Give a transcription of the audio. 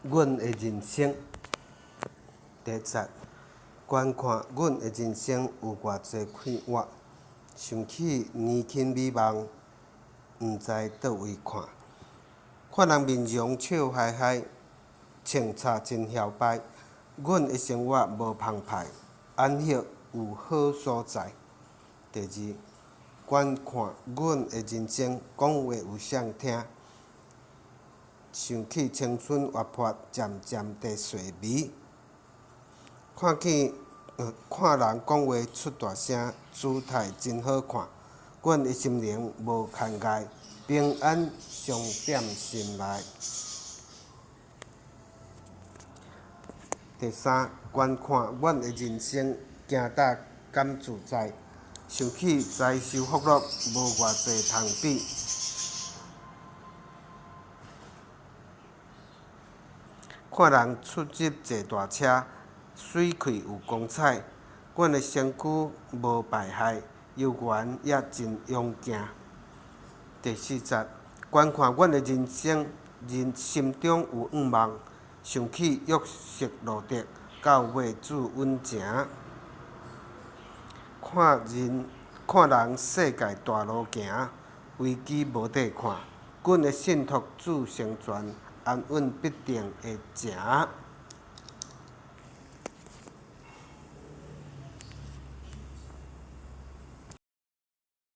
阮的人生。第一节，观看阮的人生有偌济快活，想起年轻美梦，毋知倒位看。看人面容笑嗨嗨，穿插真嚣摆。阮的生活无澎湃，安歇有好所在。第二，观看阮的人生，讲话有谁听？想起青春活泼，渐渐地细微。看人讲话出大声，姿态真好看。阮的心灵无牵碍，平安常踮心内。第三，观看阮的人生，行踏敢自在。想起财寿福禄，无偌济通比。看人出入坐大车，水气有光彩。阮的身躯无败害，游园也真勇健。第四节，观看阮的人生，心中有愿望。想起玉石路德，到尾子稳情。看人世界大路行，危机无地看。阮的信托主成全，安稳必定会成。